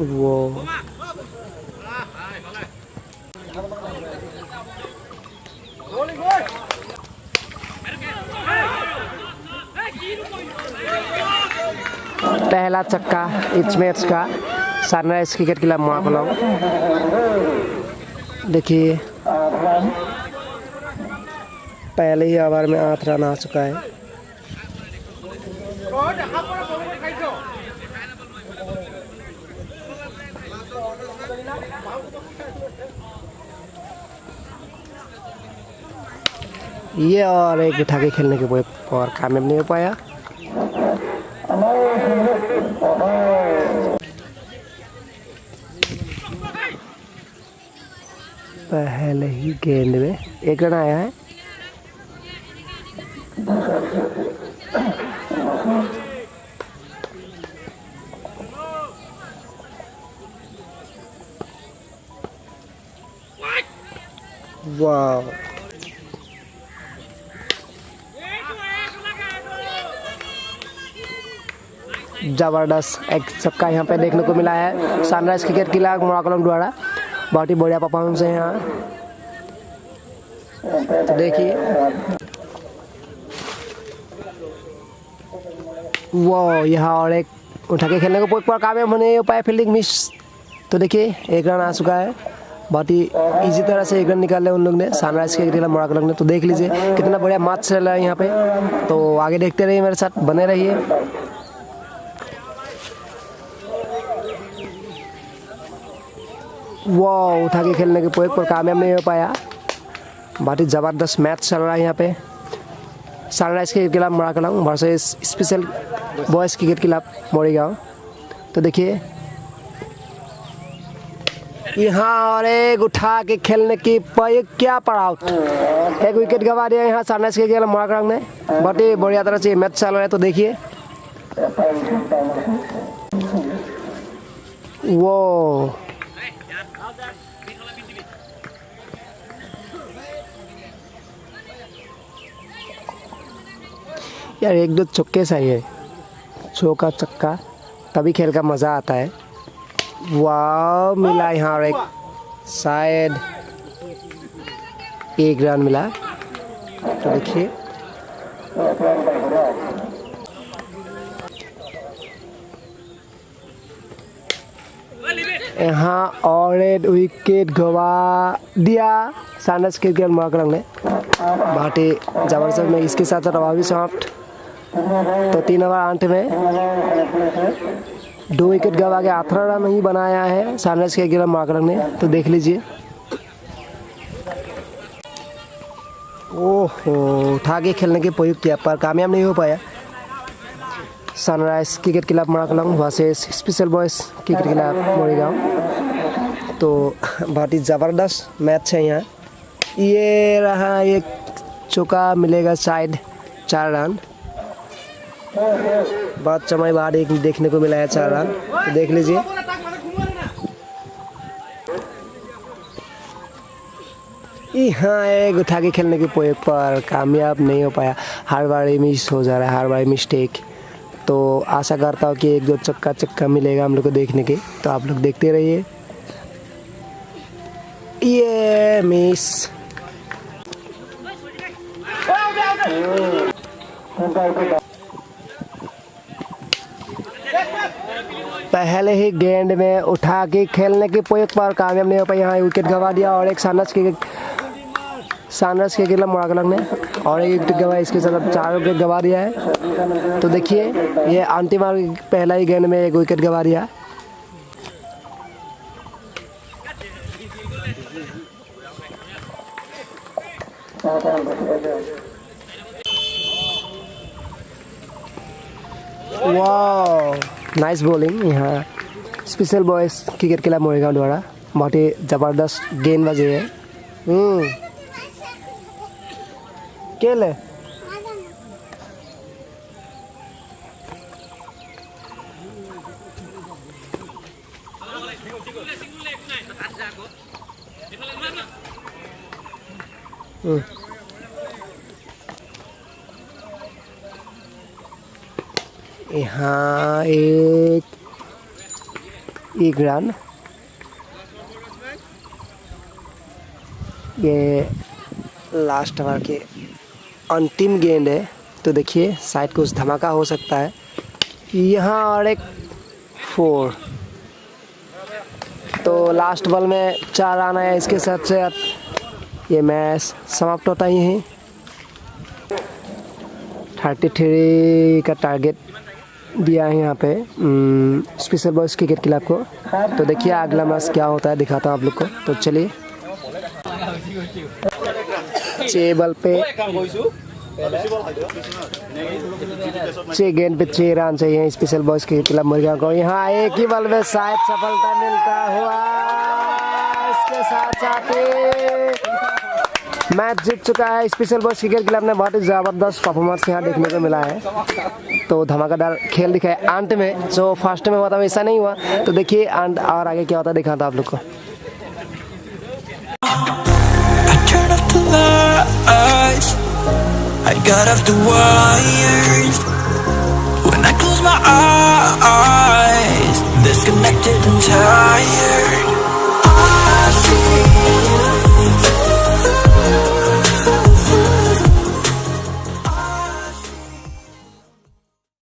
वो पहला चक्का इस मैच का सनराइज क्रिकेट क्लब महाकुलम। देखिए पहले ही ओवर में 8 रन आ चुका है। ये और एक उठा के खेलने के और कामयाब नहीं हो पाया। पहले ही गेंद में 1 रन आया है। वाह, जबरदस्त एक छक्का यहाँ पे देखने को मिला है सनराइज क्रिकेट क्लब मोराकुलम द्वारा। बहुत ही बढ़िया परफॉर्मेंस है यहाँ। तो देखिए वो यहाँ और एक उठा के खेलने को पर कामयाब नहीं हो पाया, फील्डिंग मिस। तो देखिए 1 रन आ चुका है। बहुत ही इजी तरह से 1 रन निकाले उन लोग ने सनराइज क्रिकेट क्लब मोराकुलम ने। तो देख लीजिए कितना बढ़िया मैच चल रहा है यहाँ पे। तो आगे देखते रहिए, मेरे साथ बने रहिए। वो उठा के खेलने के पर कामयाब नहीं हो पाया। बहुत ही ज़बरदस्त मैच चल रहा है यहाँ पे sunrise cricket club Morakulam versus special boys cricket club Morigaon. तो देखिए यहाँ और एक उठा के खेलने की क्या पर आउट, 1 विकेट गंवा दिया यहाँ सनराइज क्रिकेट क्लब मोराकुलम ने। बहुत ही बढ़िया तरह से मैच चल रहा है। तो देखिए वो यार 1-2 चौके चाहिए, चौका चक्का, तभी खेल का मज़ा आता है। वाह, मिला यहाँ और एक शायद 1 रन मिला। तो देखिए यहाँ और 1 विकेट गवा दिया सनराइज क्रिकेट क्लब मोराकुलम ने। बहुत ही जबरदस्त में इसके साथ साथ अभी समाप्त। तो 3 ओवर 8 में 2 विकेट गवा के 18 रन ही बनाया है सनराइज क्रिकेट क्लब मोराकुलम ने। तो देख लीजिए ओहो, उठा के खेलने के प्रयोग किया पर कामयाब नहीं हो पाया sunrise cricket club Morakulam versus special boys cricket club Morigaon. तो बहुत ही ज़बरदस्त मैच है यहाँ। ये रहा एक चौका, मिलेगा शायद 4 रन। बहुत समय बाद एक देखने को मिला है 4 रन। तो देख लीजिए यहाँ एक उठा के खेलने के प्रयोग पर कामयाब नहीं हो पाया। हर बार मिस हो जा रहा है, हर बार मिस्टेक। तो आशा करता हूँ कि 1-2 चक्का मिलेगा हम लोग को देखने के। तो आप लोग देखते रहिए। ये मिस, पहले ही गेंद में उठा के खेलने के प्रयोग पर कामयाब नहीं हो पाया। यहाँ विकेट गंवा दिया और एक सनराइज क्रिकेट क्लब मोराकुलम ने और 1 विकेट गंवा। इसके साथ 4 विकेट गंवा दिया है। तो देखिए ये अंतिम पहला ही गेंद में 1 विकेट गंवा दिया। वाह, नाइस बॉलिंग यहाँ special boys cricket club Morigaon द्वारा। बहुत ही ज़बरदस्त गेंदबाजी है। केले यहाँ एक एक रन। ये लास्ट ओवर के अंतिम गेंद है, तो देखिए शायद कुछ धमाका हो सकता है यहाँ। और एक 4, तो लास्ट बॉल में 4 रन आया। इसके साथ साथ ये मैच समाप्त होता ही है। 33 का टारगेट दिया है यहाँ पे स्पेशल बॉयज़ क्रिकेट क्लब को। तो देखिए अगला मैच क्या होता है, दिखाता हूँ आप लोग को। तो चलिए, 6 बॉल पे 6 गेंद पे 6 रन चाहिए special boys cricket club Morena को। यहाँ एक ही बॉल में शायद सफलता मिलता हुआ। इसके साथ साथ मैच जीत चुका है स्पेशल बॉयज़ क्रिकेट क्लब ने। बहुत ही ज़बरदस्त परफॉर्मेंस यहाँ देखने को मिला है। तो धमाकेदार खेल दिखा है अंत में, जो फर्स्ट में हुआ था वैसा नहीं हुआ। तो देखिए अंत और आगे क्या होता है दिखाता आप लोग को। I got off the wires when I close my eyes, disconnected and tired.